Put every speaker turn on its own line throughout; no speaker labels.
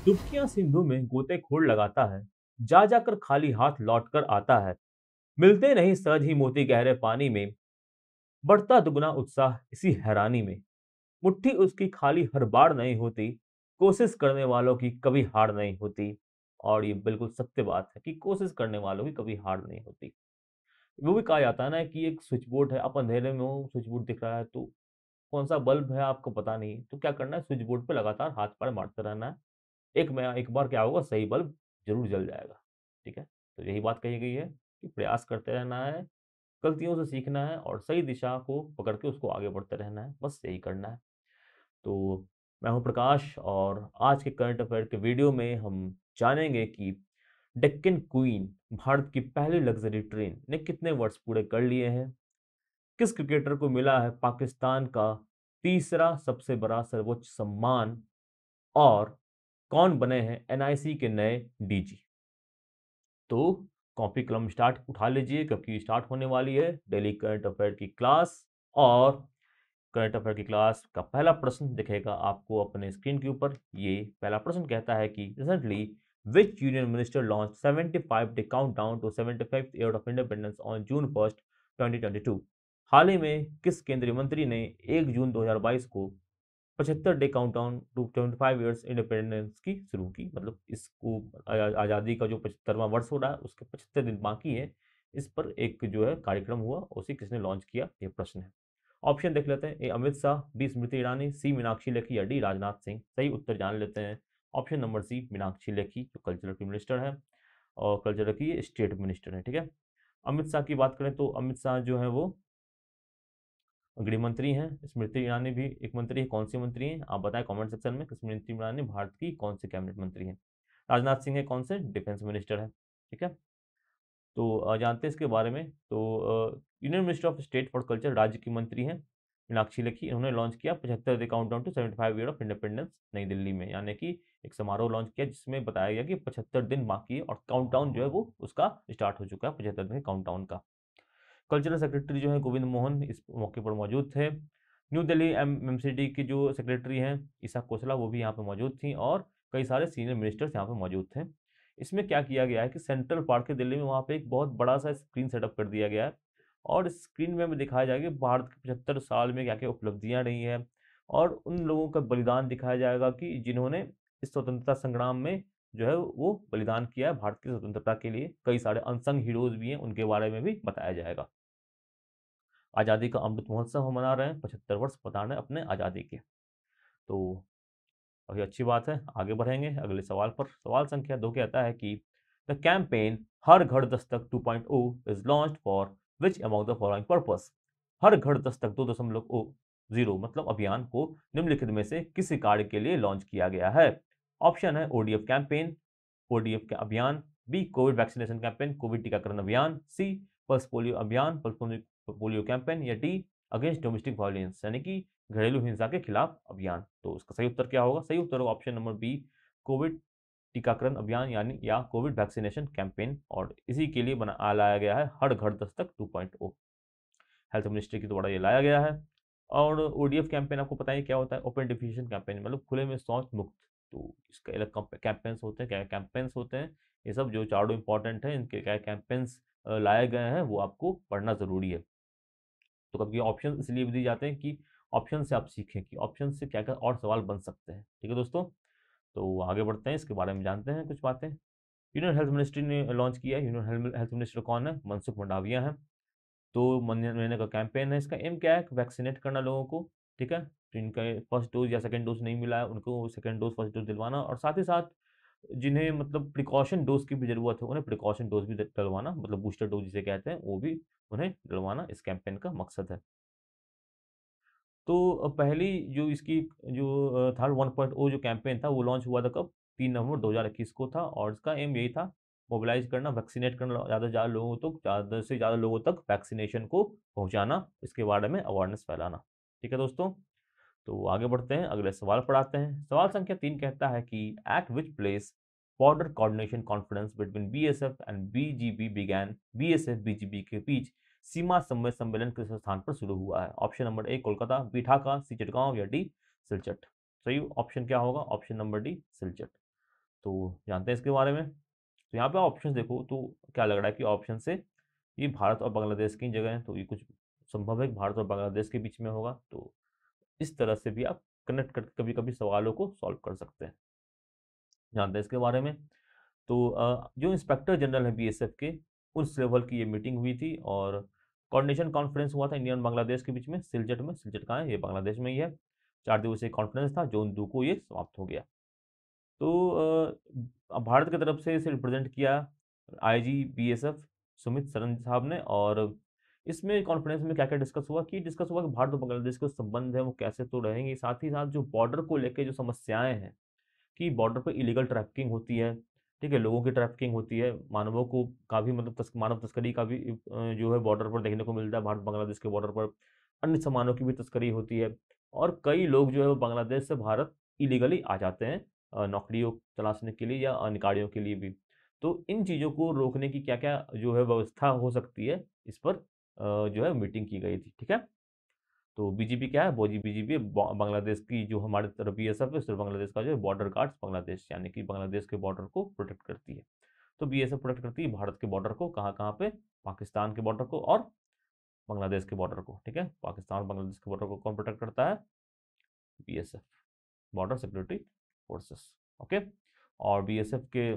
डुबकियां सिंधु में गोतेखोर लगाता है, जा जाकर खाली हाथ लौटकर आता है। मिलते नहीं सहज ही मोती गहरे पानी में, बढ़ता दुगना उत्साह इसी हैरानी में। मुट्ठी उसकी खाली हर बार नहीं होती, कोशिश करने वालों की कभी हार नहीं होती। और ये बिल्कुल सत्य बात है कि कोशिश करने वालों की कभी हार नहीं होती। वो भी कहा जाता है ना कि एक स्विच बोर्ड है, आप अंधेरे में हो, स्विच बोर्ड दिख रहा है तो कौन सा बल्ब है आपको पता नहीं, तो क्या करना है, स्विच बोर्ड पे लगातार हाथ पैर मारते रहना है। एक बार क्या होगा, सही बल्ब जरूर जल जाएगा। ठीक है, तो यही बात कही गई है कि प्रयास करते रहना है, गलतियों से सीखना है और सही दिशा को पकड़ के उसको आगे बढ़ते रहना है, बस यही करना है। तो मैं हूं प्रकाश और आज के करंट अफेयर के वीडियो में हम जानेंगे कि डेक्कन क्वीन भारत की पहली लग्जरी ट्रेन ने कितने वर्ष पूरे कर लिए हैं, किस क्रिकेटर को मिला है पाकिस्तान का तीसरा सबसे बड़ा सर्वोच्च सम्मान, और कौन बने हैं एनआईसी के नए डीजी। तो कॉपी कलम स्टार्ट उठा लीजिए क्योंकि स्टार्ट होने वाली है डेली करंट अफेयर की क्लास। और करंट अफेयर की क्लास का पहला प्रश्न दिखेगा आपको अपने स्क्रीन के ऊपर। ये पहला प्रश्न कहता है कि recently which union minister launch 75 day countdown to 75th year of independence on June 1 2022। हाल ही में किस केंद्रीय मंत्री ने 1 जून 2022 को 75 day countdown to 75 years independence की शुरू की, मतलब इसको आज़ादी का जो 75वां वर्ष हो रहा है उसके 75 दिन बाकी है, इस पर एक जो है कार्यक्रम हुआ, उसी किसने लॉन्च किया, ये प्रश्न है। ऑप्शन देख लेते हैं, A Amit Shah, B Smriti Irani, C Meenakshi Lekhi या डी राजनाथ सिंह। सही उत्तर जान लेते हैं, option number C Meenakshi Lekhi जो कल्चरल की मिनिस्टर है और कल्चरल की स्टेट मिनिस्टर है। ठीक है, अमित शाह की बात करें तो अमित शाह जो है वो गृह मंत्री हैं। स्मृति ईरानी भी एक मंत्री है, कौन सी मंत्री हैं आप बताएं कमेंट सेक्शन में कि स्मृति ईरानी भारत की कौन सी कैबिनेट मंत्री हैं। राजनाथ सिंह है कौन से, डिफेंस मिनिस्टर है। ठीक है, तो जानते हैं इसके बारे में। तो union minister of state for culture राज्य की मंत्री हैं मीनाक्षी लेखी। इन्होंने लॉन्च किया 75 day countdown to 75 year of independence नई दिल्ली में, यानी कि एक समारोह लॉन्च किया जिसमें बताया गया कि 75 दिन बाकी है और काउंटडाउन जो है वो उसका स्टार्ट हो चुका है 75 दिन काउंटडाउन का। कल्चरल सेक्रेटरी जो है गोविंद मोहन इस मौके पर मौजूद थे। न्यू दिल्ली एमसीडी की जो सेक्रेटरी हैं ईसा कोसला वो भी यहाँ पे मौजूद थी और कई सारे सीनियर मिनिस्टर्स यहाँ पे मौजूद थे। इसमें क्या किया गया है कि सेंट्रल पार्क के दिल्ली में वहाँ पे एक बहुत बड़ा सा स्क्रीन सेटअप कर दिया गया है और स्क्रीन में हमें दिखाया जाएगा कि भारत के 75 साल में क्या क्या उपलब्धियाँ रही हैं और उन लोगों का बलिदान दिखाया जाएगा कि जिन्होंने इस स्वतंत्रता संग्राम में जो है वो बलिदान किया है भारत की स्वतंत्रता के लिए। कई सारे अनसंग हीरोज भी हैं, उनके बारे में भी बताया जाएगा। आज़ादी का अमृत महोत्सव हम मना रहे हैं, 75 वर्ष बता रहे हैं अपने आज़ादी के। तो काफ़ी अच्छी बात है, आगे बढ़ेंगे अगले सवाल पर। सवाल संख्या 2 कहता है कि the campaign her Ghar Dastak 2.0 is launched for which among the following purpose. Har Ghar Dastak 2.0 मतलब अभियान को निम्नलिखित में से किसी कार्य के लिए लॉन्च किया गया है। ऑप्शन है ओडीएफ कैंपेन, ओडीएफ का अभियान, B covid vaccination campaign, covid टीकाकरण अभियान, सी पल्स पोलियो अभियान, पल्स पोलियो कैंपेन, या डी अगेंस्ट डोमेस्टिक वायलेंस यानी कि घरेलू हिंसा के खिलाफ अभियान। तो इसका सही उत्तर क्या होगा, सही उत्तर होगा ऑप्शन नंबर बी कोविड टीकाकरण अभियान यानी या कोविड वैक्सीनेशन कैंपेन, और इसी के लिए बना लाया गया है हर घर दस्तक 2.0। हेल्थ मिनिस्ट्री के द्वारा ये लाया गया है। और ओडीएफ कैंपेन आपको पता है क्या होता है, ओपन डिफिकेशन कैंपेन मतलब खुले में शौच मुक्त। तो इसके अलग कैंपेन्स होते हैं, क्या कैंपेन्स होते हैं, ये सब जो चारों इंपॉर्टेंट है इनके क्या कैंपेन्स लाए गए हैं वो आपको पढ़ना जरूरी है। तो कभी ऑप्शन इसलिए भी दिए जाते हैं कि ऑप्शन से आप सीखें कि ऑप्शन से क्या क्या और सवाल बन सकते हैं। ठीक है दोस्तों, तो आगे बढ़ते हैं, इसके बारे में जानते हैं कुछ बातें। यूनियन हेल्थ मिनिस्ट्री ने लॉन्च किया है, यूनियन हेल्थ मिनिस्टर कौन है, मनसुख मंडाविया है। तो महीने का कैंपेन है, इसका एम क्या है, वैक्सीनेट करना लोगों को। ठीक है, तो इनका फर्स्ट डोज या सेकंड डोज नहीं मिला है उनको सेकंड डोज फर्स्ट डोज दिलवाना, और साथ ही साथ जिन्हें मतलब प्रिकॉशन डोज की भी जरूरत है उन्हें प्रिकॉशन डोज भी डलवाना, मतलब बूस्टर डोज जिसे कहते हैं वो भी उन्हें डलवाना इस कैंपेन का मकसद है। तो पहली जो इसकी जो थर्ड 1.0 जो कैंपेन था वो लॉन्च हुआ था कब, 3 नवंबर 2021 को था, और इसका एम यही था मोबिलाइज करना, वैक्सीनेट करना ज़्यादा से ज़्यादा लोगों तक, ज़्यादा से ज़्यादा लोगों तक वैक्सीनेशन को पहुंचाना, इसके बारे में अवेयरनेस फैलाना। ठीक है दोस्तों, तो आगे बढ़ते हैं अगले सवाल पर आते हैं। सवाल संख्या 3 कहता है कि eight which place border coordination conference between BSF and BGB began, BSF BGB के बीच सीमा समन्वय सम्मेलन किस स्थान पर शुरू हुआ है। Option number A Kolkata, B Dhaka, C Chittagong या डी सिलचट। सही ऑप्शन क्या होगा, ऑप्शन नंबर डी सिलचट। तो जानते हैं इसके बारे में। तो यहाँ पे ऑप्शन देखो तो क्या लग रहा है कि ऑप्शन से ये भारत और बांग्लादेश की जगह है, तो ये कुछ संभव है कि भारत और बांग्लादेश के बीच में होगा। तो इस तरह से भी आप कनेक्ट करके कभी कभी सवालों को सॉल्व कर सकते हैं। जानते हैं इसके बारे में। तो जो इंस्पेक्टर जनरल है बीएसएफ के, उस लेवल की ये मीटिंग हुई थी और कोऑर्डिनेशन कॉन्फ्रेंस हुआ था इंडिया और बांग्लादेश के बीच में सिलचट में। सिलचट कहाँ है? ये बांग्लादेश में ही है। 4 दिवसीय कॉन्फ्रेंस था, जून 2 को ये समाप्त हो गया। तो अब भारत की तरफ से इसे रिप्रेजेंट किया आईजी बीएसएफ सुमित सरन साहब ने। और इसमें कॉन्फ्रेंस में क्या क्या डिस्कस हुआ कि भारत और बांग्लादेश के संबंध है वो कैसे तो रहेंगे, साथ ही साथ जो बॉर्डर को लेकर जो समस्याएं हैं कि बॉर्डर पे इलीगल ट्रैफिकिंग होती है, ठीक है, लोगों की ट्रैफिकिंग होती है, मानवों को का भी मतलब मानव तस्करी का भी जो है बॉर्डर पर देखने को मिलता है। भारत बांग्लादेश के बॉर्डर पर अन्य सामानों की भी तस्करी होती है और कई लोग जो है वो बांग्लादेश से भारत इलीगली आ जाते हैं नौकरियों तलाशने के लिए या अधिकारियों के लिए भी। तो इन चीज़ों को रोकने की क्या क्या जो है व्यवस्था हो सकती है, इस पर जो है मीटिंग की गई थी। ठीक है, तो बीजीपी क्या है? बोजी बीजीपी बांग्लादेश की जो हमारे तरफ बीएसएफ है, सिर्फ बांग्लादेश का जो है बॉर्डर गार्ड्स बांग्लादेश, यानी कि बांग्लादेश के बॉर्डर को प्रोटेक्ट करती है। तो बीएसएफ प्रोटेक्ट करती है भारत के बॉर्डर को, कहाँ कहाँ पे? पाकिस्तान के बॉर्डर को और बांग्लादेश के बॉर्डर को। ठीक है, पाकिस्तान और बांग्लादेश के बॉर्डर को कौन प्रोटेक्ट करता है? BSF, border security forces. Okay, और बीएसएफ के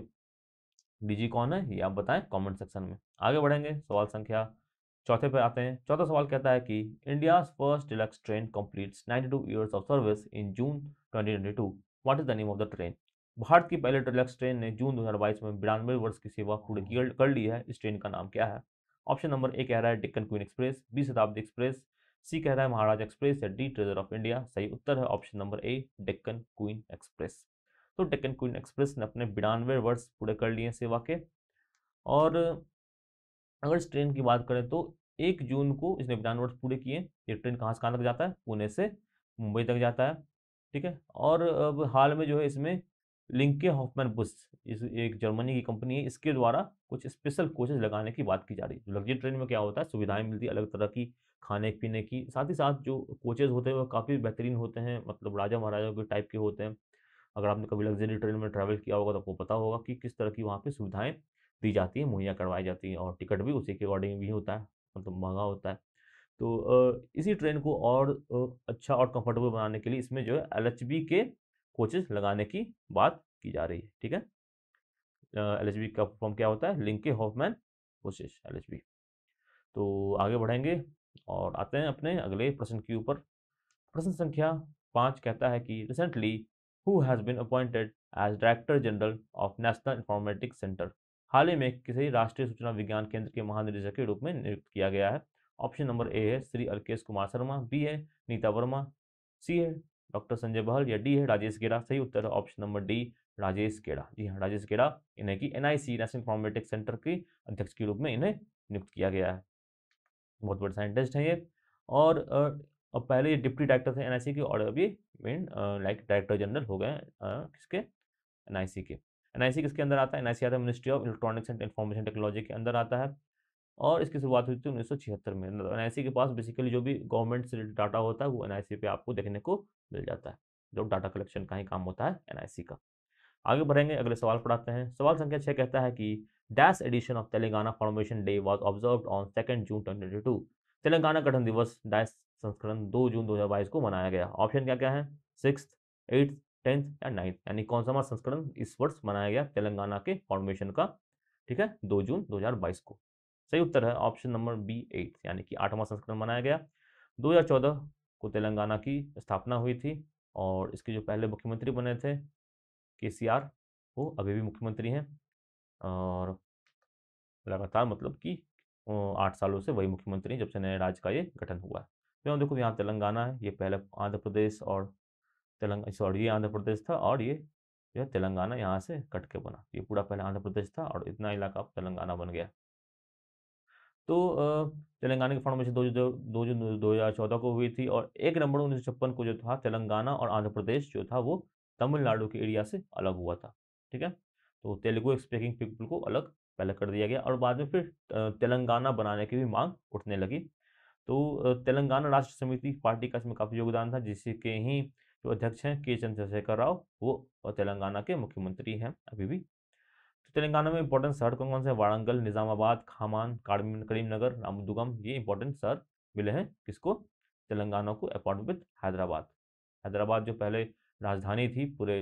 डीजी कौन है ये आप बताएं कमेंट सेक्शन में। आगे बढ़ेंगे, सवाल संख्या चौथे पे आते हैं। चौथा सवाल कहता है कि India first deluxe train completes 92 years of service in June 2022, what is the name of the train? Bharat की पहले डिलक्स ट्रेन ने जून 2022 में 92 वर्ष की सेवा पूरी कर ली है। इस ट्रेन का नाम क्या है? ऑप्शन नंबर ए कह रहा है डेक्कन क्वीन एक्सप्रेस, बी शताब्दी एक्सप्रेस, सी कह रहा है महाराजा एक्सप्रेस, या डी ट्रेजर ऑफ इंडिया। सही उत्तर है ऑप्शन नंबर ए डेक्कन क्वीन एक्सप्रेस। तो डेक्कन क्वीन एक्सप्रेस ने अपने 92 वर्ष पूरे कर लिए सेवा के। और अगर इस ट्रेन की बात करें तो 1 जून को इसने 92 वर्ष पूरे किए। ये ट्रेन कहाँ से कहाँ तक जाता है? पुणे से मुंबई तक जाता है। ठीक है, और अब हाल में जो है इसमें लिंके हॉफमैन बुस, इस एक जर्मनी की कंपनी है, इसके द्वारा कुछ स्पेशल कोचेज लगाने की बात की जा रही है। लग्जरी ट्रेन में क्या होता है, सुविधाएं मिलती है अलग तरह की, खाने पीने की, साथ ही साथ जो कोचेज होते हैं वो काफ़ी बेहतरीन होते हैं, मतलब राजा महाराजा के टाइप के होते हैं। अगर आपने कभी लग्जरी ट्रेन में ट्रैवल किया होगा तो आपको पता होगा कि किस तरह की वहाँ पे सुविधाएं दी जाती है, मुहैया करवाई जाती है, और टिकट भी उसी के अकॉर्डिंग भी होता है, मतलब महंगा होता है। तो इसी ट्रेन को और अच्छा और कंफर्टेबल बनाने के लिए इसमें जो है एलएचबी के कोचेस लगाने की बात की जा रही है। ठीक है, एलएचबी का फॉर्म क्या होता है? लिंके हॉफमैन कोचेस, एलएचबी। तो आगे बढ़ेंगे और आते हैं अपने अगले प्रश्न के ऊपर। प्रश्न संख्या 5 कहता है कि recently who has been appointed as director general of national informatics centre? हाल ही में किसी राष्ट्रीय सूचना विज्ञान केंद्र के महानिदेशक के रूप में नियुक्त किया गया है। ऑप्शन नंबर ए है श्री अल्केश कुमार शर्मा, बी है नीता वर्मा, सी है डॉक्टर संजय बहल, या डी है राजेश गेड़ा। सही उत्तर है ऑप्शन नंबर डी राजेश गेड़ा। जी हाँ, राजेश गेड़ा, इन्हें की एनआईसी नेशनल इंफॉर्मेटिक्स सेंटर के अध्यक्ष के रूप में इन्हें नियुक्त किया गया है। बहुत बड़े साइंटिस्ट हैं ये। और अब पहले ये डिप्टी डायरेक्टर थे एनआईसी के, और अभी मेन लाइक डायरेक्टर जनरल हो गए किसके? एनआईसी के। एनआईसी किसके अंदर आता है? एनआईसी आता है ministry of electronics and information technology के अंदर आता है। और इसकी शुरुआत हुई थी 1976 में। एनआईसी के पास बेसिकली जो भी गवर्नमेंट से डाटा होता है वो एनआईसी पे आपको देखने को मिल जाता है, जो डाटा कलेक्शन का ही काम होता है एनआईसी का। आगे बढ़ेंगे, अगले सवाल पढ़ाते हैं। सवाल संख्या 6 कहता है कि dash edition of Telangana formation day was observed on 2 June 2022। Telangana गठन दिवस डैश संस्करण 2 जून 2022 को मनाया गया। ऑप्शन क्या क्या है? 6th, 8th, 10th या 9th, यानी कौन सा संस्करण इस वर्ष मनाया गया तेलंगाना के फॉर्मेशन का? ठीक है, 2 जून 2022 को। सही उत्तर है ऑप्शन नंबर बी 8, यानी कि 8वां संस्करण मनाया गया। 2014 को तेलंगाना की स्थापना हुई थी और इसके जो पहले मुख्यमंत्री बने थे केसीआर, वो अभी भी मुख्यमंत्री हैं और लगातार मतलब कि 8 सालों से वही मुख्यमंत्री हैं जब से नए राज्य का ये गठन हुआ है। तो यहाँ देखो, यहाँ तेलंगाना है, ये पहले आंध्र प्रदेश और सॉरी ये आंध्र प्रदेश था और ये जो है तेलंगाना यहाँ से कट के बना। ये पूरा पहले आंध्र प्रदेश था और इतना इलाका अब तेलंगाना बन गया। तो तेलंगाना की फॉर्मेशन 2 जून 2014 को हुई थी और 1 नवंबर 1956 को जो था तेलंगाना और आंध्र प्रदेश जो था वो तमिलनाडु के एरिया से अलग हुआ था। ठीक है, तो तेलुगु स्पीकिंग पीपल को अलग पहले कर दिया गया और बाद में फिर तेलंगाना बनाने की भी मांग उठने लगी। तो तेलंगाना राष्ट्र समिति पार्टी का इसमें काफ़ी योगदान था, जिसके ही जो अध्यक्ष हैं के चंद्रशेखर राव, वो तेलंगाना के मुख्यमंत्री हैं अभी भी। तो तेलंगाना में इंपॉर्टेंट शहर कौन कौन से? वारंगल, निजामाबाद, खामान, करीमनगर, रामदुगम, ये इंपॉर्टेंट शहर मिले हैं किसको? तेलंगाना को, अपॉर्ड विद हैदराबाद। हैदराबाद जो पहले राजधानी थी पूरे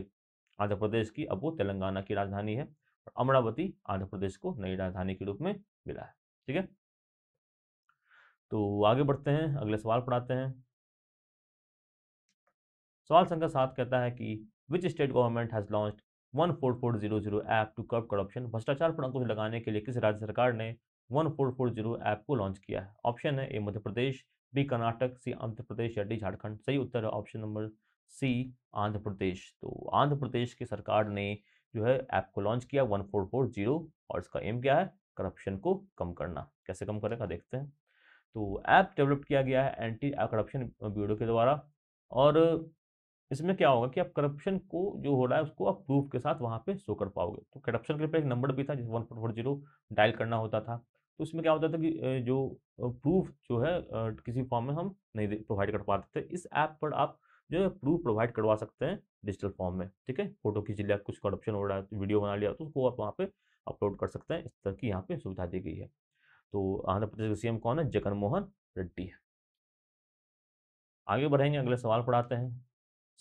आंध्र प्रदेश की, अब वो तेलंगाना की राजधानी है। और अमरावती आंध्र प्रदेश को नई राजधानी के रूप में मिला है। ठीक है, तो आगे बढ़ते हैं, अगले सवाल पढ़ाते हैं। सवाल संख्या 7 कहता है कि which state government has launched 14400 app to curb corruption? भ्रष्टाचार पर अंकुश लगाने के लिए किस राज्य सरकार ने 1440 ऐप को लॉन्च किया है? ऑप्शन है ए मध्य प्रदेश, बी कर्नाटक, सी आंध्र प्रदेश या डी झारखंड। सही उत्तर है ऑप्शन नंबर सी, आंध्र प्रदेश। तो आंध्र प्रदेश की सरकार ने जो है ऐप को लॉन्च किया 1440, और इसका एम क्या है? करप्शन को कम करना। कैसे कम करेगा देखते हैं। तो ऐप डेवलप किया गया है एंटी करप्शन ब्यूरो के द्वारा, और इसमें क्या होगा कि आप करप्शन को जो हो रहा है उसको आप प्रूफ के साथ वहाँ पे शो कर पाओगे। तो करप्शन के लिए एक नंबर भी था जिस 1440 डायल करना होता था। तो इसमें क्या होता था कि जो प्रूफ जो है किसी फॉर्म में हम नहीं प्रोवाइड कर पाते थे, इस ऐप पर आप जो है प्रूफ प्रोवाइड करवा सकते हैं डिजिटल फॉर्म में। ठीक है, फोटो खींच लिया, कुछ करप्शन हो रहा है, वीडियो बना लिया, तो उसको आप वहाँ पे अपलोड कर सकते हैं। इस तरह की यहाँ पे सुविधा दी गई है। तो आंध्र प्रदेश के सीएम कौन है? जगन मोहन रेड्डी है। आगे बढ़ेंगे, अगले सवाल पढ़ाते हैं।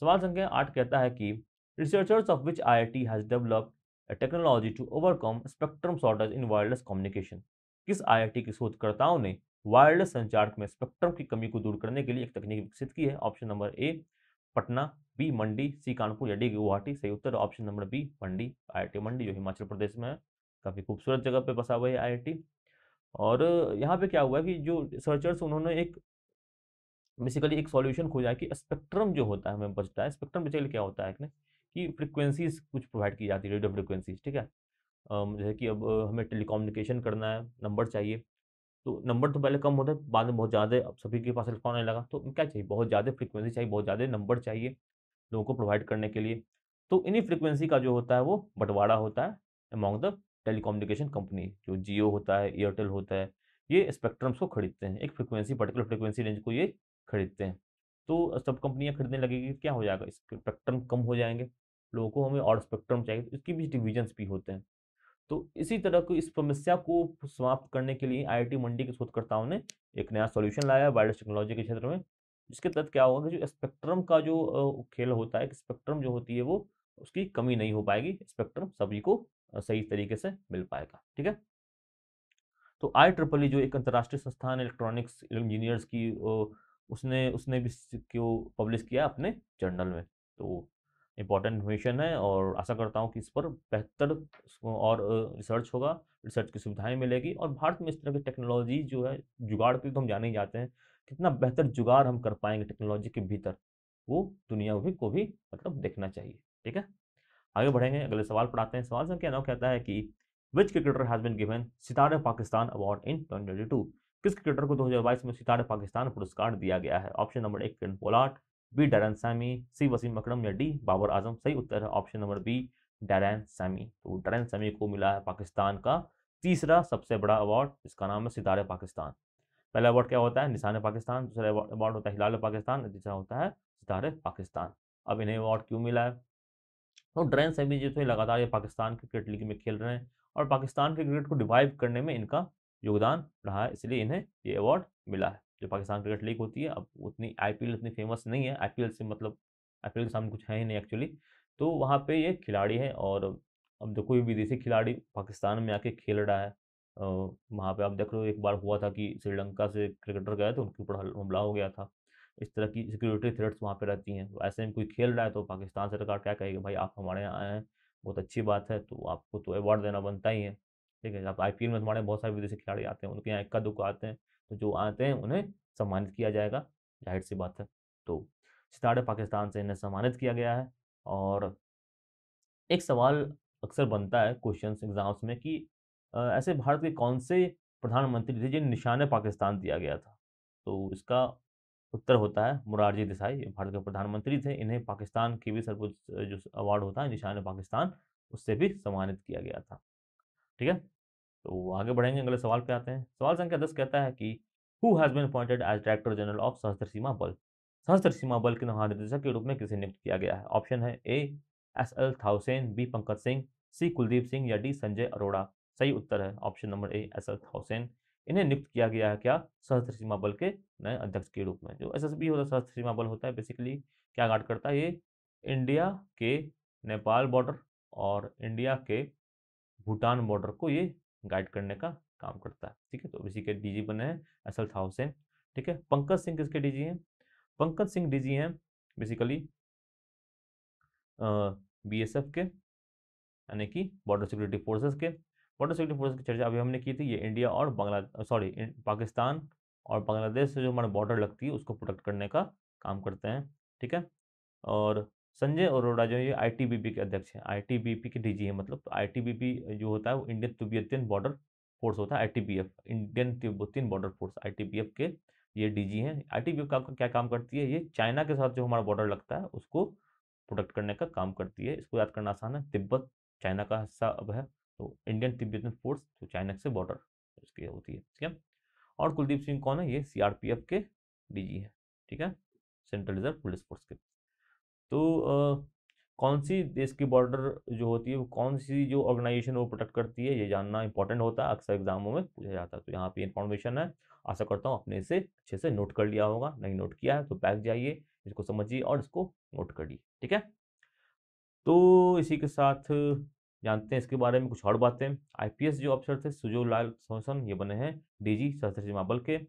सवाल संख्या 8 कहता है कि researchers of which IIT has developed a technology to overcome spectrum shortage in wireless communication? किस आईआईटी के शोधकर्ताओं ने वायरलेस संचार में स्पेक्ट्रम की कमी को दूर करने के लिए एक तकनीक विकसित की है? Option number A Patna, B Mandi, C Kanpur या डी गुवाहाटी। सही उत्तर option number B Mandi. IIT Mandi जो हिमाचल प्रदेश में है, काफी खूबसूरत जगह पे बसा हुआ है आईआईटी। और यहाँ पे क्या हुआ है कि जो रिसर्चर्स उन्होंने एक बेसिकली एक सॉल्यूशन खोजा है कि स्पेक्ट्रम जो होता है हमें बचता है। स्पेक्ट्रम बेसिकली क्या होता है कि फ्रीक्वेंसीज कुछ प्रोवाइड की जाती है, रेडियो फ्रीक्वेंसीज। ठीक है, जैसे कि अब हमें टेलीकम्युनिकेशन करना है, नंबर चाहिए, तो नंबर तो पहले कम होता है, बाद में बहुत ज़्यादा, अब सभी के पास टेलीफोन आने लगा, तो क्या चाहिए? बहुत ज़्यादा फ्रीक्वेंसी चाहिए, बहुत ज़्यादा नंबर चाहिए लोगों को प्रोवाइड करने के लिए। तो इन्हीं फ्रीक्वेंसी का जो होता है वो बंटवारा होता है अमॉन्ग द टेलीकम्युनिकेशन कंपनी। जो जियो होता है, एयरटेल होता है, ये स्पेक्ट्रम्स को खरीदते हैं, एक फ्रीक्वेंसी पर्टिकुलर फ्रीक्वेंसी रेंज को ये खरीदते हैं। तो सब कंपनियां खरीदने लगेगी, क्या हो जाएगा? स्पेक्ट्रम कम हो जाएंगे, लोगों को हमें और स्पेक्ट्रम चाहिए, तो इसकी भी डिविजन्स भी होते हैं। तो इसी तरह की इस समस्या को समाप्त करने के लिए आईआईटी मंडी के शोधकर्ताओं ने एक नया सॉल्यूशन लाया है वायरलेस टेक्नोलॉजी के क्षेत्र में, जिसके तहत क्या होगा कि जो स्पेक्ट्रम का जो खेल होता है कि स्पेक्ट्रम जो होती है वो उसकी कमी नहीं हो पाएगी, स्पेक्ट्रम सभी को सही तरीके से मिल पाएगा। ठीक है, तो आई ट्रिपल जो एक अंतर्राष्ट्रीय संस्थान इलेक्ट्रॉनिक्स इंजीनियर्स की उसने उसने भी क्यों पब्लिश किया अपने जर्नल में। तो इम्पोर्टेंट इन्फॉर्मेशन है, और आशा करता हूँ कि इस पर बेहतर और रिसर्च होगा, रिसर्च की सुविधाएं मिलेगी, और भारत में इस तरह की टेक्नोलॉजी जो है, जुगाड़ के तो हम जाने ही जाते हैं, कितना बेहतर जुगाड़ हम कर पाएंगे टेक्नोलॉजी के भीतर, वो दुनिया को भी मतलब देखना चाहिए। ठीक है, आगे बढ़ेंगे, अगले सवाल पढ़ाते हैं। सवाल संख्या 9 कहता है कि which cricketer has been given Sitare Pakistan award in 2022? किस क्रिकेटर को 2022 में सितारे पाकिस्तान पुरस्कार दिया गया है? Option number 1 Kieron Pollard, B Darren Sammy, C Wasim Akram या डी बाबर आजम। सही उत्तर है option number B Darren Sammy. तो डैरेन सैमी को मिला है पाकिस्तान का तीसरा सबसे बड़ा अवार्ड, इसका नाम है सितारे पाकिस्तान। पहला अवार्ड क्या होता है? निशान पाकिस्तान, दूसरा अवार्ड होता है हिलाल पाकिस्तान, तीसरा होता है सितारे पाकिस्तान। अब इन्हें अवार्ड क्यों मिला है? तो ड्रेन सैमी जो थे लगातार ये पाकिस्तान क्रिकेट लीग में खेल रहे हैं, और पाकिस्तान के क्रिकेट को डिवाइव करने में इनका योगदान रहा है, इसलिए इन्हें ये अवार्ड मिला है। जो पाकिस्तान क्रिकेट लीग होती है, अब उतनी आईपीएल इतनी फेमस नहीं है, आईपीएल से मतलब आईपीएल के सामने कुछ है ही नहीं एक्चुअली। तो वहाँ पे ये खिलाड़ी है, और अब जो कोई विदेशी खिलाड़ी पाकिस्तान में आके खेल रहा है, वहाँ पे आप देख रहे हो, एक बार हुआ था कि श्रीलंका से क्रिकेटर गए थे, उनके ऊपर हमला हो गया था। इस तरह की सिक्योरिटी थ्रेट्स वहाँ पे रहती हैं, तो ऐसे में कोई खेल रहा है तो पाकिस्तान सरकार क्या कहेगी? भाई आप हमारे यहाँ आए हैं, बहुत अच्छी बात है, तो आपको तो अवार्ड देना बनता ही है। ठीक है, आप आईपीएल में तुम्हारे बहुत सारे विदेशी खिलाड़ी आते हैं, उनके यहाँ इक्का दुक्का आते हैं, तो जो आते हैं उन्हें सम्मानित किया जाएगा, जाहिर सी बात है। तो सितारे पाकिस्तान से इन्हें सम्मानित किया गया है। और एक सवाल अक्सर बनता है क्वेश्चन एग्जाम्स में कि ऐसे भारत के कौन से प्रधानमंत्री थे जिन्हें निशान पाकिस्तान दिया गया था? तो इसका उत्तर होता है मुरारजी देसाई, ये भारत के प्रधानमंत्री थे, इन्हें पाकिस्तान के भी सर्वोच्च जो अवार्ड होता है निशान पाकिस्तान, उससे भी सम्मानित किया गया था। ठीक है, तो आगे बढ़ेंगे, अगले सवाल पे आते हैं। सवाल संख्या 10 कहता है कि who has been appointed as director general of Sashastra Seema बल? सशस्त्र सीमा बल के महानिदेशक के रूप में किसे नियुक्त किया गया है? ऑप्शन है ए एस.एल. थाउसेन, बी पंकज सिंह, सी कुलदीप सिंह या डी संजय अरोड़ा। सही उत्तर है ऑप्शन नंबर ए एस.एल. थाउसेन। इन्हें नियुक्त किया गया है क्या? सशस्त्र सीमा बल के नए अध्यक्ष के रूप में। जो एसएसबी होता है, सशस्त्र सीमा बल होता है, बेसिकली क्या गार्ड करता है? ये इंडिया के नेपाल बॉर्डर और इंडिया के भूटान बॉर्डर को ये गाइड करने का काम करता है। ठीक है, तो इसी के डीजी बने हैं एस.एल. थाउसेन। ठीक है, पंकज सिंह किसके डीजी हैं? पंकज सिंह डीजी हैं बेसिकली बीएसएफ के, यानी कि बॉर्डर सिक्योरिटी फोर्सेस के। बॉर्डर सिक्योरिटी फोर्सेस की चर्चा अभी हमने की थी। ये इंडिया और पाकिस्तान और बांग्लादेश से जो हमारा बॉर्डर लगती है उसको प्रोटेक्ट करने का काम करते हैं। ठीक है, और संजय अरोड़ा जो ये आईटीबीपी के अध्यक्ष हैं, आईटीबीपी के डीजी हैं। मतलब तो आईटीबीपी जो होता है वो इंडियन तिब्बतियन बॉर्डर फोर्स होता है, आईटीबीएफ, इंडियन तिब्बतियन बॉर्डर फोर्स, आईटीबीएफ के ये डीजी हैं। आईटीबीएफ का क्या काम करती है? ये चाइना के साथ जो हमारा बॉर्डर लगता है उसको प्रोटेक्ट करने का काम करती है। इसको याद करना आसान है, तिब्बत चाइना का हिस्सा अब है, तो इंडियन तिब्बतियन फोर्स जो चाइना से बॉर्डर उसकी होती है। ठीक है, और कुलदीप सिंह कौन है? ये सीआरपीएफ के डीजी है। ठीक है, सेंट्रल रिजर्व पुलिस फोर्स के। तो कौन सी देश की बॉर्डर जो होती है वो कौन सी जो ऑर्गेनाइजेशन वो प्रोटेक्ट करती है, ये जानना इंपॉर्टेंट होता है, अक्सर एग्जामों में पूछा जाता है। तो यहाँ पे इंफॉर्मेशन है, आशा करता हूँ आपने इसे अच्छे से नोट कर लिया होगा। नहीं नोट किया है तो बैक जाइए, इसको समझिए और इसको नोट करिए। ठीक है, तो इसी के साथ जानते हैं इसके बारे में कुछ और बातें। आईपीएस जो अफसर थे सुजो लाल सोसन, ये बने हैं डीजी सशस्त्र सीमा बल के,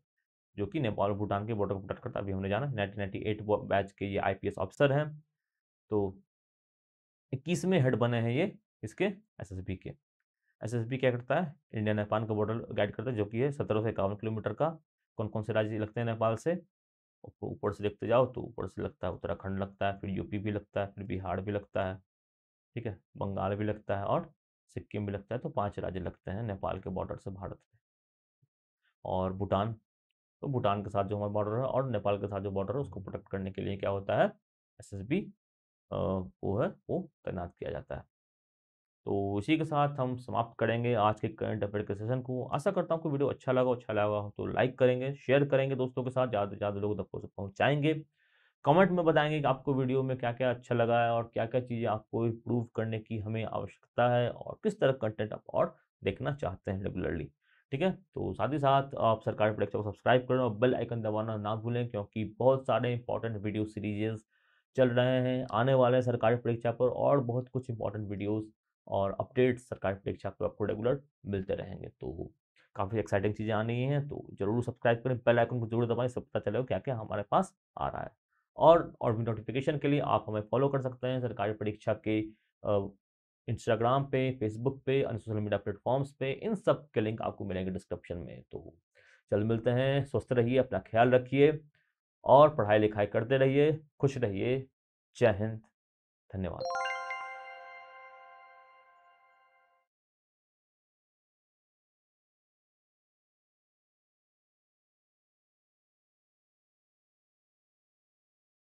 जो कि नेपाल और भूटान के बॉर्डर को प्रोटेक्ट करता है। अभी हमने जाना 1998 बैच के ये आईपीएस ऑफिसर हैं। तो 21वें हेड बने हैं ये इसके एसएसबी के। एसएसबी क्या करता है? इंडिया नेपाल का बॉर्डर गाइड करता है, जो कि है 1751 किलोमीटर का। कौन कौन से राज्य लगते हैं नेपाल से? ऊपर से देखते जाओ तो ऊपर से लगता है उत्तराखंड लगता है, फिर यूपी भी लगता है, फिर बिहार भी लगता है। ठीक है, बंगाल भी लगता है और सिक्किम भी लगता है। तो 5 राज्य लगते हैं नेपाल के बॉर्डर से भारत में। और भूटान, तो भूटान के साथ जो हमारा बॉर्डर है और नेपाल के साथ जो बॉर्डर है उसको प्रोटेक्ट करने के लिए क्या होता है? एसएसबी वो है वो तैनात किया जाता है। तो इसी के साथ हम समाप्त करेंगे आज के करंट अफेयर के सेशन को। आशा करता हूँ आपको वीडियो अच्छा लगा हो तो लाइक करेंगे, शेयर करेंगे दोस्तों के साथ, ज़्यादा से ज़्यादा लोगों तक पहुँचाएंगे। कमेंट में बताएंगे कि आपको वीडियो में क्या क्या अच्छा लगा है और क्या क्या चीज़ें आपको इम्प्रूव करने की हमें आवश्यकता है और किस तरह कंटेंट आप और देखना चाहते हैं रेगुलरली। ठीक है, तो साथ ही साथ आप सरकारी परीक्षा को सब्सक्राइब करें और बेल आइकन दबाना ना भूलें, क्योंकि बहुत सारे इंपॉर्टेंट वीडियो सीरीजेस चल रहे हैं आने वाले हैं सरकारी परीक्षा पर, और बहुत कुछ इंपॉर्टेंट वीडियोस और अपडेट्स सरकारी परीक्षा पर आपको रेगुलर मिलते रहेंगे। तो काफ़ी एक्साइटिंग चीज़ें आनी हैं, तो जरूर सब्सक्राइब करें, बेल आइकन को जरूर दबाएं, सब पता चलेगा क्या क्या हमारे पास आ रहा है। और भी नोटिफिकेशन के लिए आप हमें फॉलो कर सकते हैं सरकारी परीक्षा के इंस्टाग्राम पे, फेसबुक पे, अन्य सोशल मीडिया प्लेटफॉर्म्स पे। इन सब के लिंक आपको मिलेंगे डिस्क्रिप्शन में। तो चल मिलते हैं, स्वस्थ रहिए, अपना ख्याल रखिए और पढ़ाई लिखाई करते रहिए, खुश रहिए। जय हिंद, धन्यवाद।